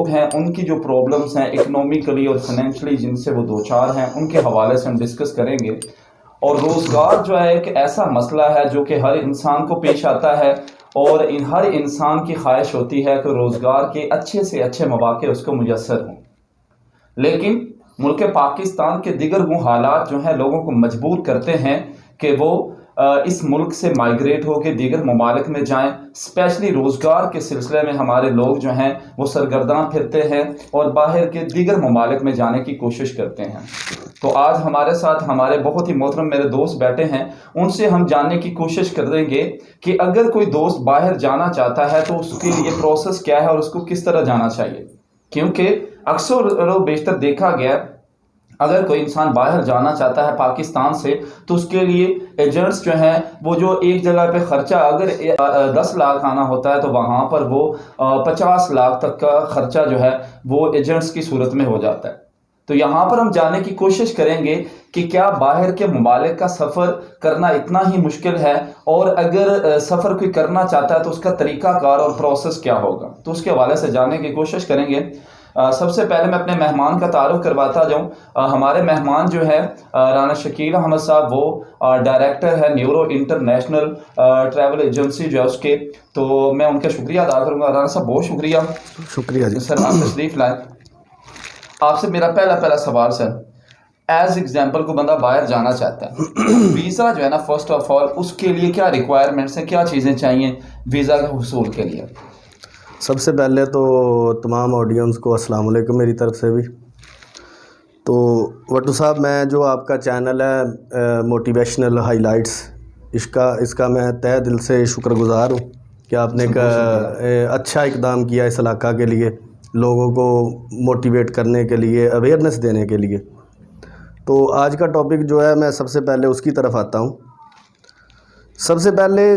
لوگ ہیں ان کی جو پرابلمس ہیں اکنومیکلی اور فائنینشلی جن سے وہ دوچار ہیں ان کے حوالے سے ہم ڈسکس کریں گے. اور روزگار جو ہے ایک ایسا مسئلہ ہے جو کہ ہر انسان کو پیش آتا ہے، اور ہر انسان کی خواہش ہوتی ہے کہ روزگار کے اچھے سے اچھے مواقع اس کو میسر ہوں. لیکن ملک پاکستان کے دیگر وہ حالات جو ہیں لوگوں کو مجبور کرتے ہیں کہ وہ اس ملک سے مائیگریٹ ہو کے دیگر ممالک میں جائیں. اسپیشلی روزگار کے سلسلے میں ہمارے لوگ جو ہیں وہ سرگرداں پھرتے ہیں اور باہر کے دیگر ممالک میں جانے کی کوشش کرتے ہیں. تو آج ہمارے ساتھ ہمارے بہت ہی محترم میرے دوست بیٹھے ہیں، ان سے ہم جاننے کی کوشش کر دیں گے کہ اگر کوئی دوست باہر جانا چاہتا ہے تو اس کے لیے پروسیس کیا ہے اور اس کو کس طرح جانا چاہیے. کیونکہ اکثر و بیشتر دیکھا گیا اگر کوئی انسان باہر جانا چاہتا ہے پاکستان سے تو اس کے لیے ایجنٹس جو ہیں وہ جو ایک جگہ پہ خرچہ اگر 10 لاکھ آنا ہوتا ہے تو وہاں پر وہ 50 لاکھ تک کا خرچہ جو ہے وہ ایجنٹس کی صورت میں ہو جاتا ہے. تو یہاں پر ہم جاننے کی کوشش کریں گے کہ کیا باہر کے ممالک کا سفر کرنا اتنا ہی مشکل ہے، اور اگر سفر کوئی کرنا چاہتا ہے تو اس کا طریقہ کار اور پروسیس کیا ہوگا. تو اس کے حوالے سے جاننے کی کوشش کریں گے. سب سے پہلے میں اپنے مہمان کا تعارف کرواتا جاؤں. ہمارے مہمان جو ہے رانا شکیل احمد صاحب، وہ ڈائریکٹر ہے نیورو انٹرنیشنل ٹریول ایجنسی جو ہے اس کے. تو میں ان کا شکریہ ادا کروں گا. رانا صاحب بہت شکریہ جی سر، آپ تشریف لائیں. آپ سے میرا پہلا سوال سر، ایز ایگزامپل کو بندہ باہر جانا چاہتا ہے، ویزا جو ہے نا فرسٹ آف آل اس کے لیے کیا ریکوائرمنٹس ہیں، کیا چیزیں چاہیے ویزا کے حصول کے لیے؟ سب سے پہلے تو تمام آڈینس کو السلام علیکم میری طرف سے بھی. تو وٹو صاحب، میں جو آپ کا چینل ہے موٹیویشنل ہائی لائٹس، اس کا میں تہہ دل سے شکر گزار ہوں کہ آپ نے ایک اچھا اقدام کیا اس علاقہ کے لیے، لوگوں کو موٹیویٹ کرنے کے لیے، اویئرنیس دینے کے لیے. تو آج کا ٹاپک جو ہے میں سب سے پہلے اس کی طرف آتا ہوں. سب سے پہلے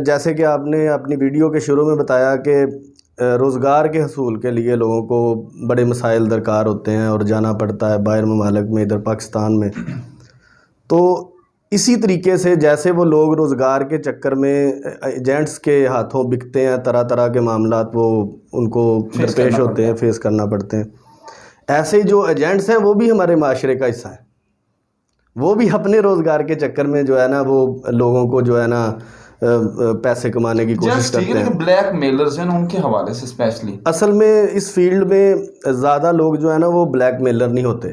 جیسے کہ آپ نے اپنی ویڈیو کے شروع میں بتایا کہ روزگار کے حصول کے لیے لوگوں کو بڑے مسائل درکار ہوتے ہیں اور جانا پڑتا ہے باہر ممالک میں، ادھر پاکستان میں. تو اسی طریقے سے جیسے وہ لوگ روزگار کے چکر میں ایجنٹس کے ہاتھوں بکتے ہیں، طرح طرح کے معاملات وہ ان کو درپیش ہوتے ہیں، فیس کرنا پڑتے ہیں، ایسے ہی جو ایجنٹس ہیں وہ بھی ہمارے معاشرے کا حصہ ہیں. وہ بھی اپنے روزگار کے چکر میں جو ہے نا وہ لوگوں کو جو ہے نا پیسے کمانے کی کوشش کرتے ہیں. بلیک میلرز ہیں ان کے حوالے سے اسپیشلی اصل میں اس فیلڈ میں زیادہ لوگ جو ہے نا وہ بلیک میلر نہیں ہوتے.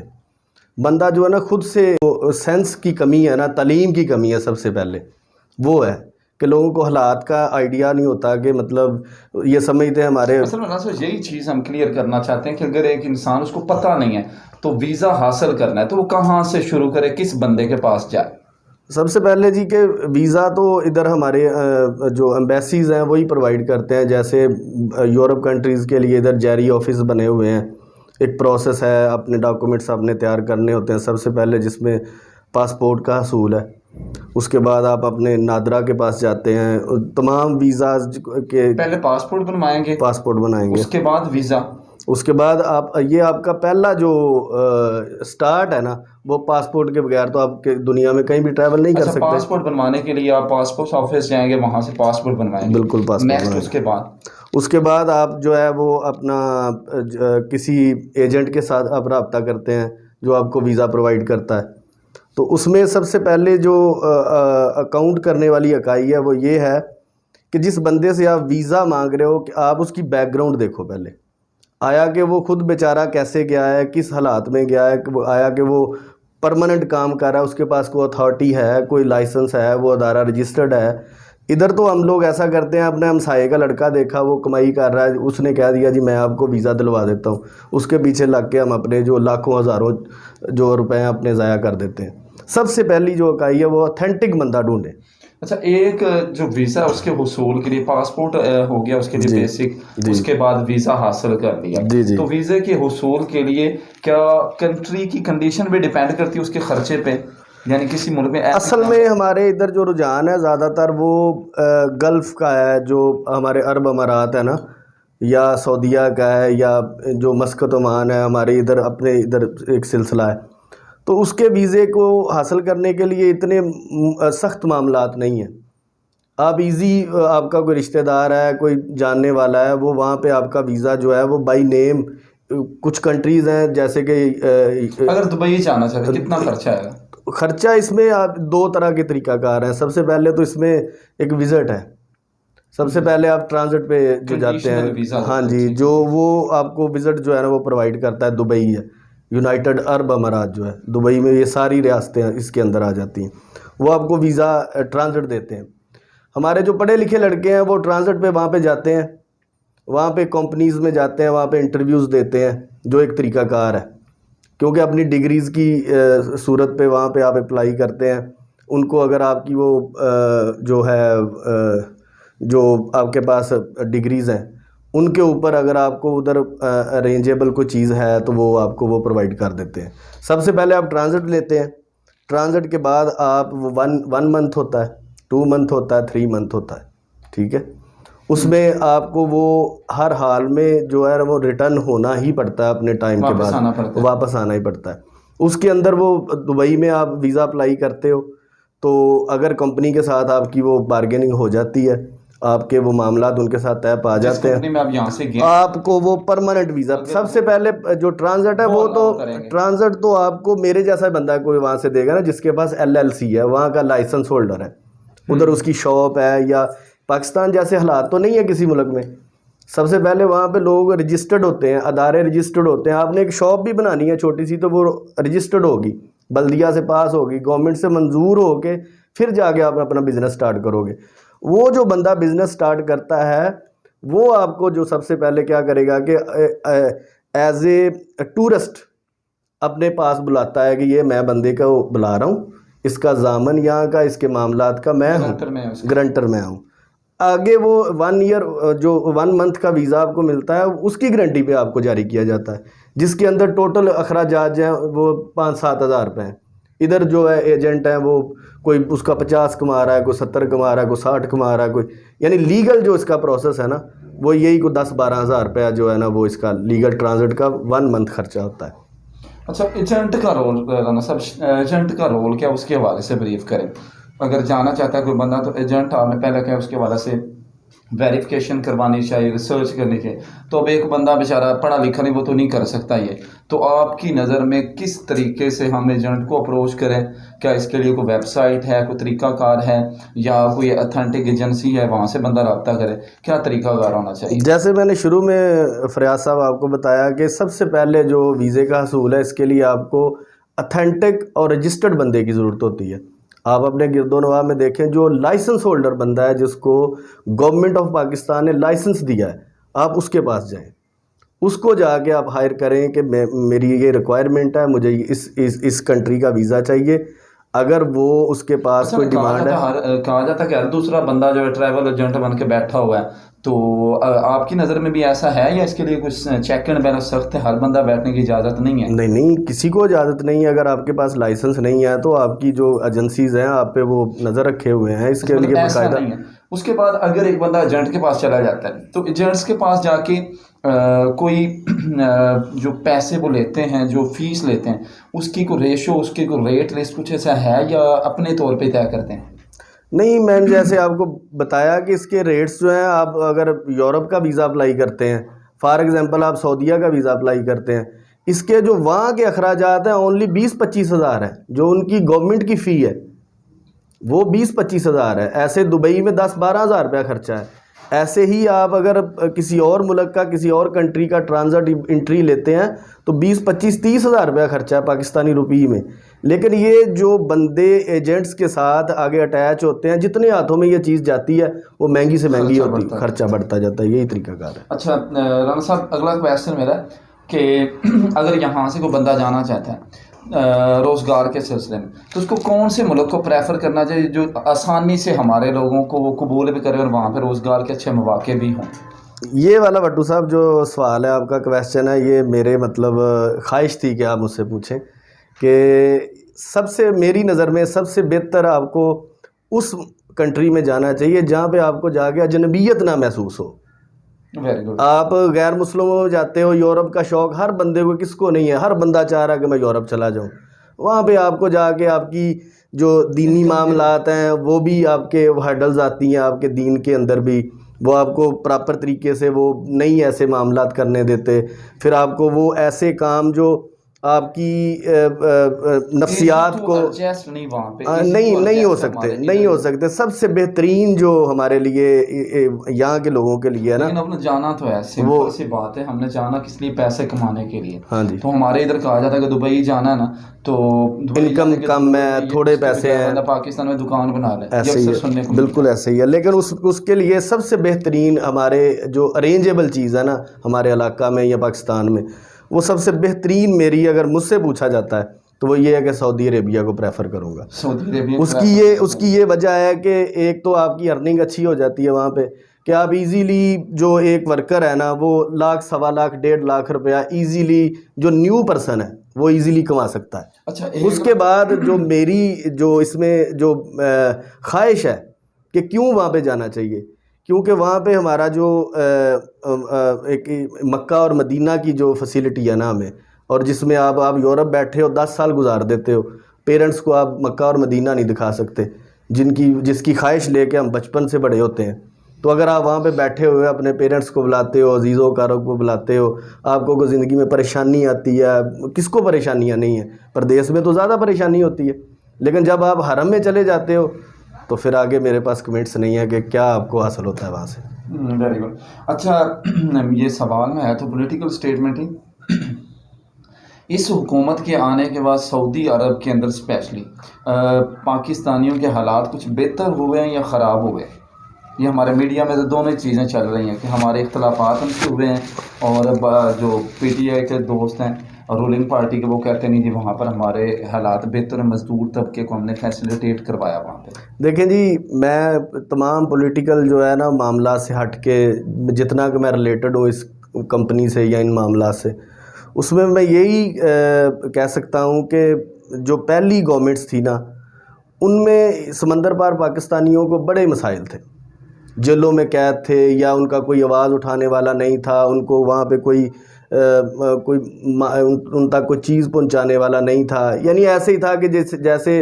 بندہ جو ہے نا خود سے سینس کی کمی ہے نا، تعلیم کی کمی ہے. سب سے پہلے وہ ہے کہ لوگوں کو حالات کا آئیڈیا نہیں ہوتا، کہ مطلب یہ سمجھتے ہیں ہمارے اصل میں یہی چیز ہم کلیئر کرنا چاہتے ہیں کہ اگر ایک انسان اس کو پتہ نہیں ہے تو ویزا حاصل کرنا ہے تو وہ کہاں سے شروع کرے، کس بندے کے پاس جائے؟ سب سے پہلے جی کہ ویزا تو ادھر ہمارے جو ایمبیسیز ہیں وہی پرووائڈ کرتے ہیں. جیسے یورپ کنٹریز کے لیے ادھر جیری آفس بنے ہوئے ہیں. ایک پروسیس ہے، اپنے ڈاکومنٹس آپ نے تیار کرنے ہوتے ہیں سب سے پہلے، جس میں پاسپورٹ کا حصول ہے. اس کے بعد آپ اپنے نادرا کے پاس جاتے ہیں. تمام ویزاز کے پہلے پاسپورٹ بنوائیں گے، اس کے بعد ویزا، اس کے بعد آپ کا پہلا جو سٹارٹ ہے نا وہ پاسپورٹ کے بغیر تو آپ کے دنیا میں کہیں بھی ٹریول نہیں کر سکتے. پاسپورٹ بنوانے کے لیے آپ پاسپورٹ آفس جائیں گے، وہاں سے پاسپورٹ بنوائیں گے. بالکل پاسپورٹ. اس کے بعد آپ جو ہے وہ اپنا کسی ایجنٹ کے ساتھ آپ رابطہ کرتے ہیں جو آپ کو ویزا پرووائڈ کرتا ہے. تو اس میں سب سے پہلے جو اکاؤنٹ کرنے والی اکائی ہے وہ یہ ہے کہ جس بندے سے آپ ویزا مانگ رہے ہو کہ آپ اس کی بیک گراؤنڈ دیکھو پہلے. آیا کہ وہ خود بیچارہ کیسے گیا ہے، کس حالات میں گیا ہے، آیا کہ وہ پرماننٹ کام کر رہا ہے، اس کے پاس کوئی اتھارٹی ہے، کوئی لائسنس ہے، وہ ادارہ رجسٹرڈ ہے. ادھر تو ہم لوگ ایسا کرتے ہیں، اپنے ہمسائے کا لڑکا دیکھا وہ کمائی کر رہا ہے، اس نے کہہ دیا جی میں آپ کو ویزا دلوا دیتا ہوں. اس کے پیچھے لگ کے ہم اپنے جو لاکھوں ہزاروں جو روپے اپنے ضائع کر دیتے ہیں. سب سے پہلی جو اکائی ہے وہ اوتھینٹک بندہ ڈھونڈے. اچھا، ایک جو ویزا اس کے حصول کے لیے پاسپورٹ ہو گیا، اس کے لیے بیسک، اس کے بعد ویزا حاصل کر لیا. تو ویزے کے حصول کے لیے کیا کنٹری کی کنڈیشن بھی ڈیپینڈ کرتی ہے اس کے خرچے پہ؟ یعنی کسی ملک میں اصل میں ہمارے ادھر جو رجحان ہے زیادہ تر وہ گلف کا ہے، جو ہمارے عرب امارات ہے نا، یا سعودیہ کا ہے، یا جو مسقط عمان ہے، ہمارے ادھر اپنے ادھر ایک سلسلہ ہے. تو اس کے ویزے کو حاصل کرنے کے لیے اتنے سخت معاملات نہیں ہیں. آپ ایزی آپ کا کوئی رشتہ دار ہے کوئی جاننے والا ہے وہ وہاں پہ آپ کا ویزا جو ہے وہ بائی نیم کچھ کنٹریز ہیں جیسے کہ اگر دبئی جانا چاہتے کتنا خرچہ آئے گا؟ خرچہ اس میں آپ دو طرح کے طریقہ کار ہیں. سب سے پہلے تو اس میں ایک وزٹ ہے. سب سے پہلے آپ ٹرانزٹ پہ جو جاتے ہیں ہاں جی جو وہ آپ کو وزٹ جو ہے نا وہ پرووائڈ کرتا ہے. دبئی ہے یونائٹڈ عرب امارات جو ہے دبئی میں یہ ساری ریاستیں اس کے اندر آ جاتی ہیں. وہ آپ کو ویزا ٹرانزٹ دیتے ہیں. ہمارے جو پڑھے لکھے لڑکے ہیں وہ ٹرانزٹ پہ وہاں پہ جاتے ہیں وہاں پہ کمپنیز میں جاتے ہیں وہاں پہ انٹرویوز دیتے ہیں جو ایک طریقہ کار ہے کیونکہ اپنی ڈگریز کی صورت پہ وہاں پہ آپ اپلائی کرتے ہیں. ان کو اگر آپ کی وہ جو ہے جو آپ کے پاس ڈگریز ہیں ان کے اوپر اگر آپ کو ادھر ارینجیبل کوئی چیز ہے تو وہ آپ کو وہ پرووائڈ کر دیتے ہیں. سب سے پہلے آپ ٹرانزٹ لیتے ہیں. ٹرانزٹ کے بعد آپ وہ 1 منتھ ہوتا ہے 2 منتھ ہوتا ہے 3 منتھ ہوتا ہے. ٹھیک ہے. اس میں آپ کو وہ ہر حال میں جو ہے وہ ریٹرن ہونا ہی پڑتا ہے اپنے ٹائم کے بعد واپس آنا ہی پڑتا ہے. اس کے اندر وہ دبئی میں آپ ویزا اپلائی کرتے ہو تو اگر کمپنی کے ساتھ آپ کی وہ بارگیننگ ہو جاتی ہے آپ کے وہ معاملات ان کے ساتھ طے پا جاتے ہیں آپ کو وہ پرماننٹ ویزا. سب سے پہلے جو ٹرانزٹ ہے وہ تو ٹرانزٹ تو آپ کو میرے جیسا بندہ کوئی وہاں سے دے گا نا جس کے پاس LLC ہے وہاں کا لائسنس ہولڈر ہے ادھر اس کی شاپ ہے. یا پاکستان جیسے حالات تو نہیں ہے کسی ملک میں. سب سے پہلے وہاں پہ لوگ رجسٹرڈ ہوتے ہیں ادارے رجسٹرڈ ہوتے ہیں. آپ نے ایک شاپ بھی بنانی ہے چھوٹی سی تو وہ رجسٹرڈ ہوگی بلدیہ سے پاس ہوگی گورنمنٹ سے منظور ہو کے پھر جا کے آپ اپنا بزنس سٹارٹ کرو گے. وہ جو بندہ بزنس سٹارٹ کرتا ہے وہ آپ کو جو سب سے پہلے کیا کرے گا کہ ایز اے ٹورسٹ اپنے پاس بلاتا ہے کہ یہ میں بندے کا بلا رہا ہوں اس کا ضامن یہاں کا اس کے معاملات کا میں ہوں گرنٹر میں ہوں. آگے وہ 1 ایئر جو 1 منتھ کا ویزا آپ کو ملتا ہے اس کی گارنٹی پہ آپ کو جاری کیا جاتا ہے جس کے اندر ٹوٹل اخراجات جو ہیں وہ 5-7 ہزار روپے ہیں. ادھر جو ہے ایجنٹ ہیں وہ کوئی اس کا 50 کما رہا ہے کوئی 70 کما رہا ہے کوئی 60 کما رہا ہے کوئی یعنی لیگل جو اس کا پروسیس ہے نا وہ یہی کوئی 10-12 ہزار روپیہ جو ہے نا وہ اس کا لیگل ٹرانزٹ کا 1 منتھ خرچہ ہوتا ہے. اچھا ایجنٹ کا رول رانا صاحب ایجنٹ کا رول کیا اس کے حوالے سے بریف کریں. اگر جانا چاہتا ہے کوئی بندہ تو ایجنٹ آپ نے پہلے کیا اس کے حوالے سے ویریفیکیشن کروانی چاہیے ریسرچ کرنی چاہیے. تو اب ایک بندہ بیچارہ پڑھا لکھا نہیں وہ تو نہیں کر سکتا یہ. تو آپ کی نظر میں کس طریقے سے ہم ایجنٹ کو اپروچ کریں؟ کیا اس کے لیے کوئی ویب سائٹ ہے کوئی طریقہ کار ہے یا کوئی اتھینٹک ایجنسی ہے وہاں سے بندہ رابطہ کرے؟ کیا طریقہ کار ہونا چاہیے؟ جیسے میں نے شروع میں فریاض صاحب آپ کو بتایا کہ سب سے پہلے جو ویزے کا حصول ہے اس کے لیے آپ کو اتھینٹک اور رجسٹرڈ بندے کی ضرورت ہوتی ہے. آپ اپنے گرد و نواح میں دیکھیں جو لائسنس ہولڈر بندہ ہے جس کو گورنمنٹ آف پاکستان نے لائسنس دیا ہے آپ اس کے پاس جائیں اس کو جا کے آپ ہائر کریں کہ میری یہ ریکوائرمنٹ ہے مجھے اس کنٹری کا ویزا چاہیے. اگر وہ اس کے پاس کوئی ڈیمانڈ ہے کہا جاتا ہے کہ ہر دوسرا بندہ جو ہے ٹریول ایجنٹ بن کے بیٹھا ہوا ہے تو آپ کی نظر میں بھی ایسا ہے یا اس کے لیے کچھ چیک اینڈ بیلنس سخت ہے ہر بندہ بیٹھنے کی اجازت نہیں ہے؟ نہیں کسی کو اجازت نہیں ہے. اگر آپ کے پاس لائسنس نہیں ہے تو آپ کی جو ایجنسیز ہیں آپ پہ وہ نظر رکھے ہوئے ہیں اس کے لیے باقاعدہ. اس کے بعد اگر ایک بندہ ایجنٹ کے پاس چلا جاتا ہے تو ایجنٹس کے پاس جا کے کوئی جو پیسے وہ لیتے ہیں جو فیس لیتے ہیں اس کی کوئی ریشو اس کی کوئی ریٹ لسٹ کچھ ایسا ہے یا اپنے طور پہ طے کرتے ہیں؟ نہیں میں نے جیسے آپ کو بتایا کہ اس کے ریٹس جو ہیں آپ اگر یورپ کا ویزا اپلائی کرتے ہیں فار ایگزامپل آپ سعودیہ کا ویزا اپلائی کرتے ہیں اس کے جو وہاں کے اخراجات ہیں اونلی 20-25 ہزار ہیں جو ان کی گورنمنٹ کی فی ہے وہ 20-25 ہزار ہے. ایسے دبئی میں 10-12 ہزار روپیہ خرچہ ہے. ایسے ہی آپ اگر کسی اور ملک کا کسی اور کنٹری کا ٹرانزٹ انٹری لیتے ہیں تو 20-25-30 ہزار روپیہ خرچہ ہے پاکستانی روپی میں. لیکن یہ جو بندے ایجنٹس کے ساتھ آگے اٹیچ ہوتے ہیں جتنے ہاتھوں میں یہ چیز جاتی ہے وہ مہنگی سے مہنگی ہوتی ہے خرچہ بڑھتا جاتا ہے. یہی طریقہ کار ہے. اچھا رانا صاحب اگلا کویسچن میرا کہ اگر یہاں سے کوئی بندہ جانا چاہتا ہے روزگار کے سلسلے میں تو اس کو کون سے ملک کو پریفر کرنا چاہیے جو آسانی سے ہمارے لوگوں کو وہ قبول بھی کرے اور وہاں پہ روزگار کے اچھے مواقع بھی ہوں؟ یہ والا وٹو صاحب جو سوال ہے آپ کا کویسچن ہے یہ میرے مطلب خواہش تھی کہ آپ مجھ سے پوچھیں کہ سب سے میری نظر میں سب سے بہتر آپ کو اس کنٹری میں جانا چاہیے جہاں پہ آپ کو جا کے اجنبیت نہ محسوس ہو. آپ غیر مسلموں میں جاتے ہو یورپ کا شوق ہر بندے کو کس کو نہیں ہے ہر بندہ چاہ رہا ہے کہ میں یورپ چلا جاؤں. وہاں پہ آپ کو جا کے آپ کی جو دینی معاملات ہیں وہ بھی آپ کے ہرڈلز آتی ہیں آپ کے دین کے اندر بھی، وہ آپ کو پراپر طریقے سے وہ نہیں ایسے معاملات کرنے دیتے، پھر آپ کو وہ ایسے کام جو آپ کی نفسیات کو نہیں ہو سکتے. سب سے بہترین جو ہمارے لیے یہاں کے لوگوں کے لیے ہے نا، لیکن اب نے جانا تو ہے، سمپل سی بات ہے، ہم نے جانا کس لیے؟ پیسے کمانے کے لیے. ہاں جی. تو ہمارے ادھر کہا جاتا ہے کہ دبئی جانا ہے نا تو انکم کم ہے، تھوڑے پیسے ہیں، پاکستان میں دکان بنا لے. ایسے ہی ہے، بالکل ایسے ہی ہے. لیکن اس کے لیے سب سے بہترین ہمارے جو ارینجیبل چیز ہے نا ہمارے علاقہ میں یا پاکستان میں، وہ سب سے بہترین میری اگر مجھ سے پوچھا جاتا ہے تو وہ یہ ہے کہ سعودی عربیہ کو پریفر کروں گا. اس کی یہ وجہ ہے کہ ایک تو آپ کی ارننگ اچھی ہو جاتی ہے وہاں پہ، کہ آپ ایزیلی جو ایک ورکر ہے نا وہ 1 لاکھ 1.25 لاکھ 1.5 لاکھ روپیہ ایزیلی جو نیو پرسن ہے وہ ایزیلی کما سکتا ہے. اچھا، اس کے بعد جو میری جو اس میں جو خواہش ہے کہ کیوں وہاں پہ جانا چاہیے، کیونکہ وہاں پہ ہمارا جو ایک مکہ اور مدینہ کی جو فیسلٹی ہے نا ہمیں، اور جس میں آپ یورپ بیٹھے ہو 10 سال گزار دیتے ہو، پیرنٹس کو آپ مکہ اور مدینہ نہیں دکھا سکتے جس کی خواہش لے کے ہم بچپن سے بڑے ہوتے ہیں. تو اگر آپ وہاں پہ بیٹھے ہوئے اپنے پیرنٹس کو بلاتے ہو، عزیز و کاروں کو بلاتے ہو، آپ کو کوئی زندگی میں پریشانی آتی ہے، کس کو پریشانیاں نہیں ہیں؟ پردیس میں تو زیادہ پریشانی ہوتی ہے، لیکن جب آپ حرم میں چلے جاتے ہو تو پھر آگے میرے پاس کمنٹس نہیں ہے کہ کیا آپ کو حاصل ہوتا ہے وہاں سے. Very good. اچھا، یہ سوال میں ہے تو پولیٹیکل اسٹیٹمنٹ ہی، اس حکومت کے آنے کے بعد سعودی عرب کے اندر اسپیشلی پاکستانیوں کے حالات کچھ بہتر ہوئے ہیں یا خراب ہوئے؟ یہ ہمارے میڈیا میں تو دونوں چیزیں چل رہی ہیں کہ ہمارے اختلافات ان سے ہوئے ہیں، اور جو پی ٹی آئی کے دوست ہیں رولنگ پارٹی کے وہ کہتے ہیں نہیں جی وہاں پر ہمارے حالات بہتر ہیں، مزدور طبقے کو ہم نے فیسیلیٹیٹ کروایا وہاں پہ. دیکھیں جی، میں تمام پولیٹیکل جو ہے نا معاملات سے ہٹ کے جتنا کہ میں ریلیٹڈ ہوں اس کمپنی سے یا ان معاملات سے، اس میں یہی کہہ سکتا ہوں کہ جو پہلی گورنمنٹس تھی نا ان میں سمندر پار پاکستانیوں کو بڑے مسائل تھے، جیلوں میں قید تھے یا ان کا کوئی آواز اٹھانے والا نہیں تھا، ان کو وہاں پہ کوئی ان تک کوئی چیز پہنچانے والا نہیں تھا. یعنی ایسے ہی تھا کہ جیسے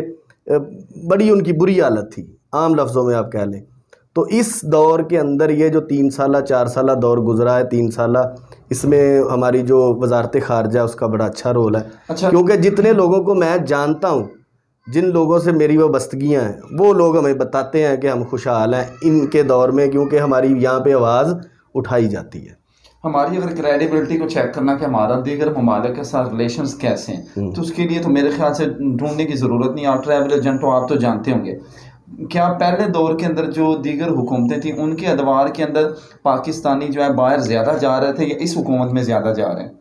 بڑی ان کی بری حالت تھی، عام لفظوں میں آپ کہہ لیں. تو اس دور کے اندر یہ جو 3 سالہ 4 سالہ دور گزرا ہے، 3 سالہ، اس میں ہماری جو وزارت خارجہ اس کا بڑا اچھا رول ہے. کیونکہ جتنے لوگوں کو میں جانتا ہوں، جن لوگوں سے میری وابستگیاں ہیں، وہ لوگ ہمیں بتاتے ہیں کہ ہم خوشحال ہیں ان کے دور میں، کیونکہ ہماری یہاں پہ آواز اٹھائی جاتی ہے. ہماری اگر کریڈیبلٹی کو چیک کرنا کہ ہمارا دیگر ممالک کے ساتھ ریلیشنز کیسے ہیں، تو اس کے لیے تو میرے خیال سے ڈھونڈنے کی ضرورت نہیں. آپ ٹریول ایجنٹ ہو، آپ تو جانتے ہوں گے. کیا پہلے دور کے اندر جو دیگر حکومتیں تھیں ان کے ادوار کے اندر پاکستانی جو ہے باہر زیادہ جا رہے تھے یا اس حکومت میں زیادہ جا رہے ہیں؟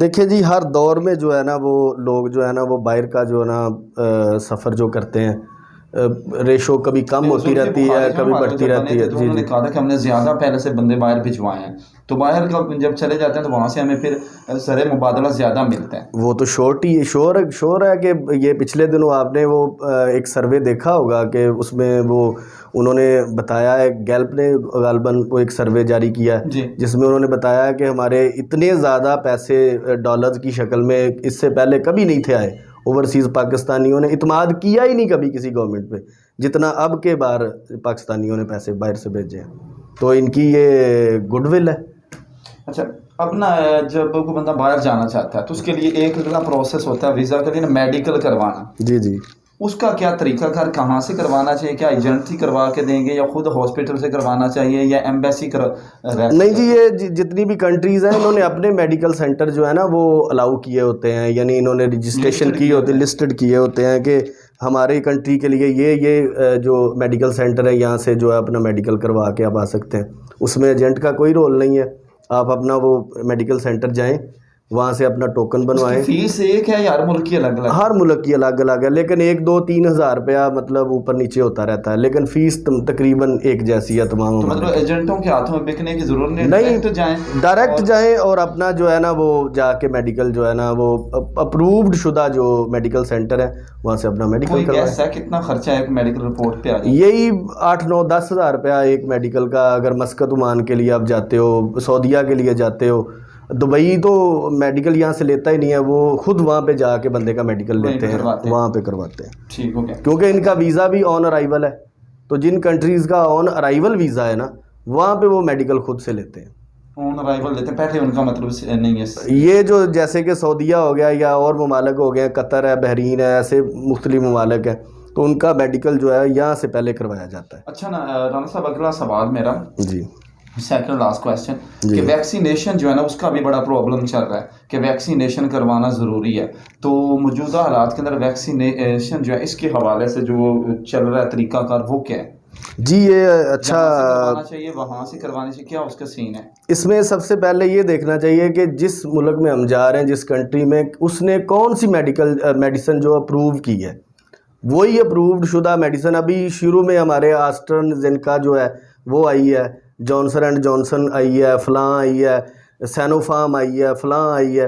دیکھیں جی، ہر دور میں جو ہے نا وہ لوگ جو ہے نا وہ باہر کا جو ہے نا سفر جو کرتے ہیں، ریشو کبھی کم ہوتی رہتی ہے، کبھی بڑھتی رہتی ہے. انہوں نے کہا تھا کہ ہم نے زیادہ پہلے سے بندے باہر بھجوائے ہیں، تو باہر کا جب چلے جاتے ہیں تو وہاں سے ہمیں پھر سر مبادلہ زیادہ ملتا ہے. وہ تو شور ہے کہ یہ پچھلے دنوں آپ نے وہ ایک سروے دیکھا ہوگا کہ اس میں وہ انہوں نے بتایا ہے، گیلپ نے غالباً وہ ایک سروے جاری کیا ہے جس میں انہوں نے بتایا کہ ہمارے اتنے زیادہ پیسے ڈالرز کی شکل میں اس سے پہلے کبھی نہیں تھے آئے. اوورسیز پاکستانیوں نے اعتماد کیا ہی نہیں کبھی کسی گورنمنٹ پہ جتنا اب کے بار پاکستانیوں نے پیسے باہر سے بھیجے ہیں. تو ان کی یہ گڈ ول ہے. اچھا، اب نا جب کوئی بندہ باہر جانا چاہتا ہے تو اس کے لیے ایک اگلا پروسیس ہوتا ہے ویزا کے لیے نا، میڈیکل کروانا. جی. اس کا کیا طریقہ کار، کہاں سے کروانا چاہیے؟ کیا ایجنٹ ہی کروا کے دیں گے یا خود ہاسپٹل سے کروانا چاہیے یا ایمبیسی نہیں جی، یہ جتنی بھی کنٹریز ہیں انہوں نے اپنے میڈیکل سینٹر جو ہے نا وہ الاؤ کیے ہوتے ہیں، یعنی انہوں نے رجسٹریشن کی ہوتی ہے، لسٹڈ کیے ہوتے ہیں کہ ہماری کنٹری کے لیے یہ جو میڈیکل سینٹر ہے یہاں سے جو ہے اپنا میڈیکل کروا کے آپ آ سکتے ہیں. اس میں ایجنٹ کا کوئی رول نہیں ہے. آپ اپنا وہ میڈیکل سینٹر جائیں، وہاں سے اپنا ٹوکن بنوائیں. فیس ایک ہے یا ہر ملک کی الگ الگ؟ ہر ملک کی الگ الگ ہے، لیکن 1-2-3 ہزار روپیہ مطلب اوپر نیچے ہوتا رہتا ہے، لیکن فیس تقریباً ایک جیسی ہے تمام. مطلب ایجنٹوں کے ہاتھوں میں بکنے کی ضرورت نہیں، ڈائریکٹ جائیں اور اپنا جو ہے نا وہ جا کے میڈیکل جو ہے نا وہ اپرووڈ شدہ جو میڈیکل سینٹر ہے وہاں سے اپنا میڈیکل کروائیں. کتنا خرچہ ہے ایک میڈیکل رپورٹ پہ آ جائے؟ یہی 8-9-10 ہزار روپیہ ایک میڈیکل کا. اگر مسقط عمان کے لیے آپ جاتے ہو، سعودیہ کے لیے جاتے ہو، دبئی تو میڈیکل یہاں سے لیتا ہی نہیں ہے، وہ خود وہاں پہ جا کے بندے کا میڈیکل لیتے ہیں، وہاں پہ کرواتے ہیں. ٹھیک ہو گیا. کیونکہ ان کا ویزا بھی آن ارائیول ہے، تو جن کنٹریز کا آن ارائیول ویزا ہے نا وہاں پہ وہ میڈیکل خود سے لیتے ہیں. آن ارائیول لیتے ہیں پہلے، ان کا مطلب نہیں ہے یہ جو جیسے کہ سعودیہ ہو گیا یا اور ممالک ہو گئے، قطر ہے، بحرین ہے، ایسے مختلف ممالک ہیں، تو ان کا میڈیکل جو ہے یہاں سے پہلے کروایا جاتا ہے. اچھا نا رانا صاحب، اگلا سوال میرا، جی سیکنڈ لاسٹ کویسچن، کہ ویکسینیشن جو ہے نا اس کا بھی بڑا پرابلم چل رہا ہے کہ ویکسینیشن کروانا ضروری ہے، تو موجودہ حالات کے اندر ویکسینیشن جو ہے اس کے حوالے سے جو چل رہا ہے طریقہ کار وہ کیا ہے؟ جی یہ اچھا کروانا چاہیے، وہاں سے کروانے سے کیا اس کا سین ہے؟ اس میں سب سے پہلے یہ دیکھنا چاہیے کہ جس ملک میں ہم جا رہے ہیں، جس کنٹری میں، اس نے کون سی میڈیسن جو اپروو کی ہے، وہی اپرووڈ شدہ میڈیسن. ابھی شروع میں ہمارے آسٹرازینیکا جو ہے وہ آئی ہے، جانسن اینڈ جانسن آئی ہے، فلاں آئی ہے، سینوفارم آئی ہے، فلاں آئی ہے،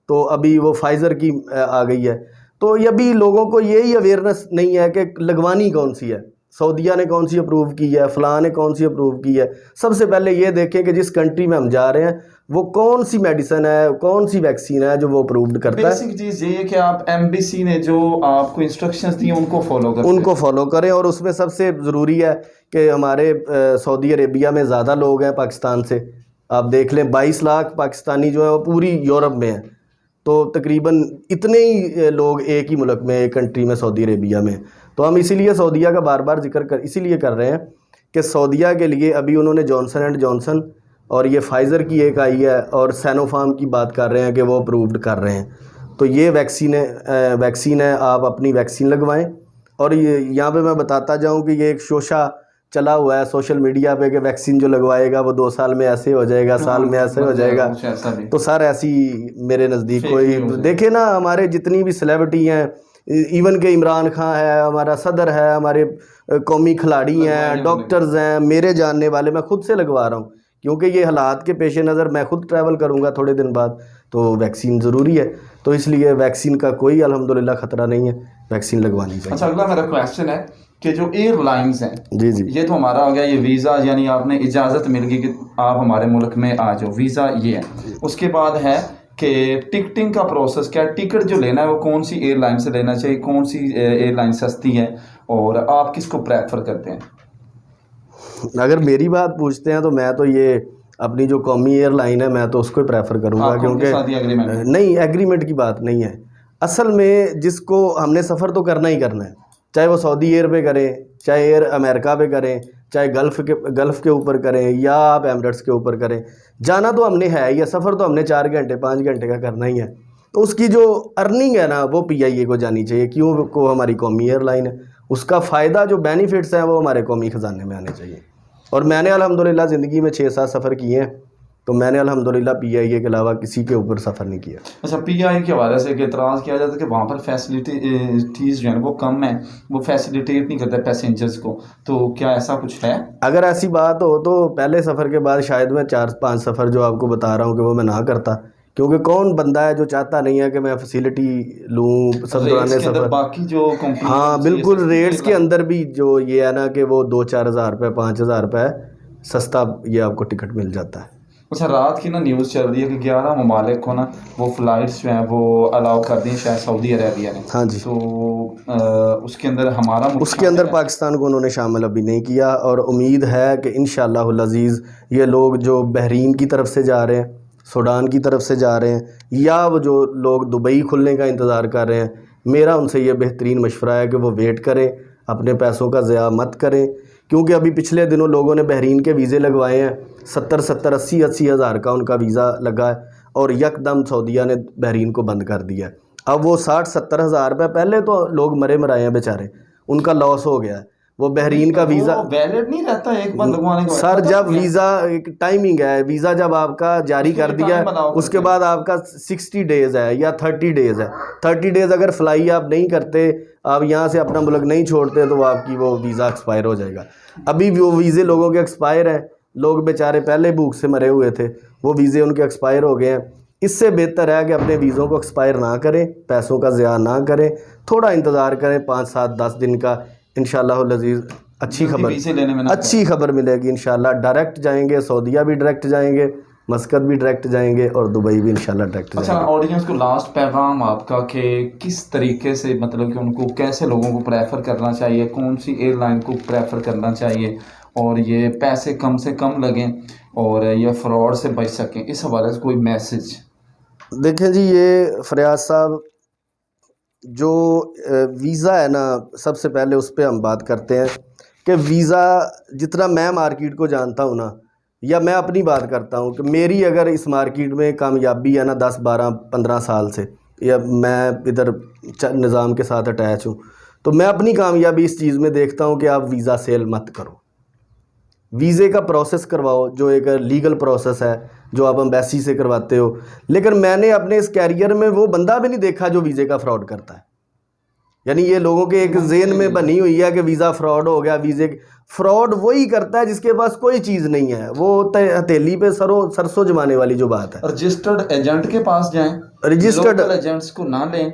تو ابھی وہ فائزر کی آ گئی ہے. تو یہ بھی لوگوں کو یہی اویئرنیس نہیں ہے کہ لگوانی کون سی ہے، سعودیہ نے کون سی اپروو کی ہے، فلاں نے کون سی اپروو کی ہے. سب سے پہلے یہ دیکھیں کہ جس کنٹری میں ہم جا رہے ہیں وہ کون سی میڈیسن ہے، کون سی ویکسین ہے جو وہ اپرووڈ کرتا ہے. بیسک چیز یہ ہے کہ آپ ایمبیسی نے جو آپ کو انسٹرکشنز دی ان کو فالو کریں. اور اس میں سب سے ضروری ہے کہ ہمارے سعودی عربیہ میں زیادہ لوگ ہیں پاکستان سے. آپ دیکھ لیں 22 لاکھ پاکستانی جو ہیں وہ پوری یورپ میں ہیں، تو تقریباً اتنے ہی لوگ ایک ہی ملک میں، ایک کنٹری میں، سعودی عربیہ میں. تو ہم اسی لیے سعودیہ کا بار بار ذکر اسی لیے کر رہے ہیں کہ سعودیہ کے لیے ابھی انہوں نے جانسن اینڈ جانسن اور یہ فائزر کی ایک آئی ہے، اور سینوفارم کی بات کر رہے ہیں کہ وہ اپرووڈ کر رہے ہیں. تو یہ ویکسین ہے، آپ اپنی ویکسین لگوائیں. اور یہاں پہ میں بتاتا جاؤں کہ یہ ایک شوشہ چلا ہوا ہے سوشل میڈیا پہ کہ ویکسین جو لگوائے گا وہ 2 سال میں ایسے ہو جائے گا، سال میں ایسے ہو جائے گا. تو سر ایسی میرے نزدیک کوئی، دیکھیں نا ہمارے جتنی بھی سیلیبریٹی ہیں، ایون کہ عمران خان ہے، ہمارا صدر ہے، ہمارے قومی کھلاڑی ہیں، ڈاکٹرز ہیں، میرے جاننے والے، میں خود سے لگوا رہا ہوں کیونکہ یہ حالات کے پیش نظر میں خود ٹریول کروں گا تھوڑے دن بعد، تو ویکسین ضروری ہے. تو اس لیے ویکسین کا کوئی الحمدللہ خطرہ نہیں ہے، ویکسین لگوانی چاہیے. اچھا اگلا میرا کویسچن ہے کہ جو ایئر لائنز ہیں، جی یہ تو ہمارا ہو گیا، یہ ویزا یعنی آپ نے اجازت مل گئی کہ آپ ہمارے ملک میں آ جاؤ، ویزا یہ ہے. اس کے بعد ہے کہ ٹکٹنگ کا پروسیس کیا ہے، ٹکٹ جو لینا ہے وہ کون سی ایئر لائن سے لینا چاہیے، کون سی ایئر لائن سستی ہے، اور آپ کس کو پریفر کرتے ہیں؟ اگر میری بات پوچھتے ہیں تو میں تو یہ اپنی جو قومی ایئر لائن ہے میں تو اس کو پریفر کروں گا، کیونکہ نہیں، ایگریمنٹ کی بات نہیں ہے. اصل میں جس کو ہم نے سفر تو کرنا ہی کرنا ہے، چاہے وہ سعودی ایئر پہ کریں، چاہے ایئر امریکہ پہ کریں، چاہے گلف کے اوپر کریں، یا آپ ایمریٹس کے اوپر کریں، جانا تو ہم نے ہے ہی ہے، سفر تو ہم نے 4 گھنٹے 5 گھنٹے کا کرنا ہی ہے. تو اس کی جو ارننگ ہے نا وہ پی آئی اے کو جانی چاہیے، کیوں کو ہماری قومی ایئر لائن ہے، اس کا فائدہ جو بینیفٹس ہیں وہ ہمارے قومی خزانے میں آنے چاہیے. اور میں نے الحمدللہ زندگی میں 6-7 سفر کیے ہیں، تو میں نے الحمدللہ پی آئی اے کے علاوہ کسی کے اوپر سفر نہیں کیا. اچھا، پی آئی کے حوالے سے ایک اعتراض کیا جاتا ہے کہ وہاں پر فیسلٹیز جو ہیں وہ کم ہیں، وہ فیسلیٹیٹ نہیں کرتے پیسنجرز کو، تو کیا ایسا کچھ ہے؟ اگر ایسی بات ہو تو پہلے سفر کے بعد شاید میں 4-5 سفر جو آپ کو بتا رہا ہوں کہ وہ میں نہ کرتا، کیونکہ کون بندہ ہے جو چاہتا نہیں ہے کہ میں فیسلٹی لوں سب دوران سفر. باقی جو ہاں بالکل، ریٹس کے اندر بھی جو یہ ہے نا کہ وہ 2-4 ہزار روپے 5 ہزار روپے سستا یہ آپ کو ٹکٹ مل جاتا ہے. اچھا، رات کی نا نیوز چل رہی ہے کہ 11 ممالک کو نا وہ فلائٹس جو ہیں وہ الاؤ کر دیں شاید سعودی عربیہ نے. ہاں جی، تو اس کے اندر ہمارا اس کے اندر پاکستان کو انہوں نے شامل ابھی نہیں کیا، اور امید ہے کہ انشاءاللہ العزیز یہ لوگ جو بحرین کی طرف سے جا رہے ہیں، سوڈان کی طرف سے جا رہے ہیں، یا وہ جو لوگ دبئی کھلنے کا انتظار کر رہے ہیں، میرا ان سے یہ بہترین مشورہ ہے کہ وہ ویٹ کریں، اپنے پیسوں کا ضیاع مت کریں. کیونکہ ابھی پچھلے دنوں لوگوں نے بحرین کے ویزے لگوائے ہیں، 70-80 ہزار کا ان کا ویزا لگا ہے، اور یکدم سعودیہ نے بحرین کو بند کر دیا ہے. اب وہ 60-70 ہزار روپے پہلے تو لوگ مرے مرائے ہیں بیچارے، ان کا لاس ہو گیا ہے. وہ بحرین کا ویزا ویلڈ نہیں رہتا ایک بار لگوانے کے بعد. سر جب ویزا ایک ٹائمنگ ہے، ویزا جب آپ کا جاری کر دیا ہے اس کے بعد آپ کا 60 ڈیز ہے یا 30 ڈیز ہے. 30 ڈیز اگر فلائی آپ نہیں کرتے، آپ یہاں سے اپنا ملک نہیں چھوڑتے، تو آپ کی وہ ویزا ایکسپائر ہو جائے گا. ابھی وہ ویزے لوگوں کے ایکسپائر ہیں، لوگ بیچارے پہلے بھوک سے مرے ہوئے تھے، وہ ویزے ان کے ایکسپائر ہو گئے ہیں. اس سے بہتر ہے کہ اپنے ویزوں کو ایکسپائر نہ کریں، پیسوں کا ضیاع نہ کریں، تھوڑا انتظار کریں 5-7-10 دن کا. انشاءاللہ العزیز اچھی خبر ملے گی انشاءاللہ. ڈائریکٹ جائیں گے، سعودیہ بھی ڈائریکٹ جائیں گے، مسقط بھی ڈائریکٹ جائیں گے اور دبئی بھی انشاءاللہ ڈائریکٹ جائیں اچھا گے۔ آڈینس کو لاسٹ پیغام آپ کا کہ کس طریقے سے مطلب کہ ان کو کیسے لوگوں کو پریفر کرنا چاہیے، کون سی ایئر لائن کو پریفر کرنا چاہیے اور یہ پیسے کم سے کم لگیں اور یہ فراڈ سے بچ سکیں، اس حوالے سے کوئی میسج؟ دیکھیں جی، یہ فریاض صاحب جو ویزا ہے نا، سب سے پہلے اس پہ ہم بات کرتے ہیں کہ ویزا جتنا میں مارکیٹ کو جانتا ہوں نا، یا میں اپنی بات کرتا ہوں کہ میری اگر اس مارکیٹ میں کامیابی ہے نا 10 12 15 سال سے، یا میں ادھر نظام کے ساتھ اٹیچ ہوں، تو میں اپنی کامیابی اس چیز میں دیکھتا ہوں کہ آپ ویزا سیل مت کرو، ویزے کا پروسیس کرواؤ جو ایک لیگل پروسیس ہے جو آپ امبیسی سے کرواتے ہو۔ لیکن میں نے اپنے اس کیریئر میں وہ بندہ بھی نہیں دیکھا جو ویزے کا فراڈ کرتا ہے، یعنی یہ لوگوں کے ایک ذہن میں بنی ہوئی ہے کہ ویزا فراڈ ہو گیا، ویزے فراڈ وہی کرتا ہے جس کے پاس کوئی چیز نہیں ہے، وہ ہتھیلی پہ سرسوں جمانے والی جو بات ہے۔ رجسٹرڈ ایجنٹ کے پاس جائیں، رجسٹرڈ لوکل ایجنٹس کو نہ لیں۔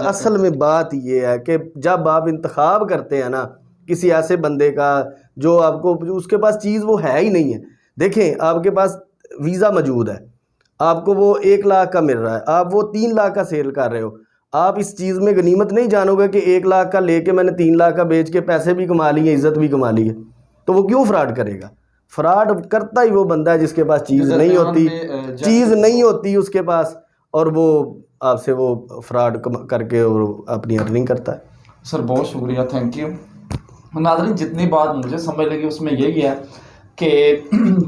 اصل میں بات یہ ہے کہ جب آپ انتخاب کرتے ہیں نا کسی ایسے بندے کا جو آپ کو اس کے پاس چیز وہ ہے ہی نہیں ہے، دیکھیں آپ کے پاس ویزا موجود ہے، آپ کو وہ 1 لاکھ کا مل رہا ہے، آپ وہ 3 لاکھ کا سیل کر رہے ہو، آپ اس چیز میں غنیمت نہیں جانو گے کہ 1 لاکھ کا لے کے میں نے 3 لاکھ کا بیچ کے پیسے بھی کما لیے، عزت بھی کما لی ہے، تو وہ کیوں فراڈ کرے گا؟ فراڈ کرتا ہی وہ بندہ ہے جس کے پاس چیز نہیں ہوتی اس کے پاس، اور وہ آپ سے وہ فراڈ کر کے اور اپنی ارننگ کرتا ہے۔ سر بہت شکریہ، تھینک یو۔ ناظرین جتنی بات مجھے سمجھ لگی اس میں یہی ہے کہ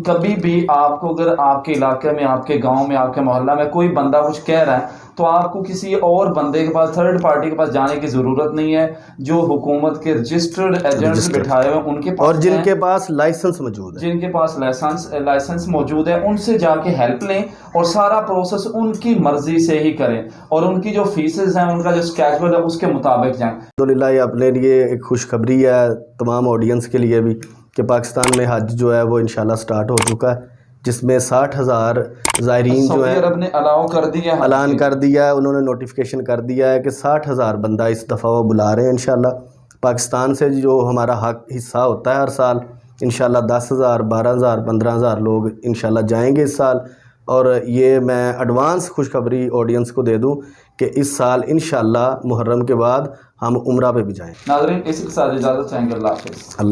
کبھی بھی آپ کو اگر آپ کے علاقے میں، آپ کے گاؤں میں، آپ کے محلہ میں کوئی بندہ کچھ کہہ رہا ہے تو آپ کو کسی اور بندے کے پاس، تھرڈ پارٹی کے پاس جانے کی ضرورت نہیں ہے۔ جو حکومت کے رجسٹرڈ ایجنٹس بٹھائے ہوئے ان کے پاس، اور جن کے پاس لائسنس موجود ہے، جن کے پاس لائسنس موجود ہے، ان سے جا کے ہیلپ لیں اور سارا پروسیس ان کی مرضی سے ہی کریں، اور ان کی جو فیسز ہیں، ان کا جو اسکیجول ہے اس کے مطابق جائیں۔ الحمدللہ یہ اپنے لیے ایک خوشخبری ہے تمام آڈینس کے لیے بھی کہ پاکستان میں حج جو ہے وہ انشاءاللہ سٹارٹ ہو چکا ہے، جس میں 60,000 زائرین جو ہیں سعودی عرب نے اعلان کر دیا ہے، انہوں نے نوٹیفیکیشن کر دیا ہے کہ 60,000 بندہ اس دفعہ وہ بلا رہے ہیں انشاءاللہ۔ پاکستان سے جو ہمارا حق حصہ ہوتا ہے ہر سال، انشاءاللہ 10,000 12,000 15,000 لوگ انشاءاللہ جائیں گے اس سال، اور یہ میں ایڈوانس خوشخبری آڈینس کو دے دوں کہ اس سال انشاءاللہ محرم کے بعد ہم عمرہ پہ بھی جائیں۔ ناظرین اسی کے ساتھ اجازت چاہیں گے، اللہ حافظ۔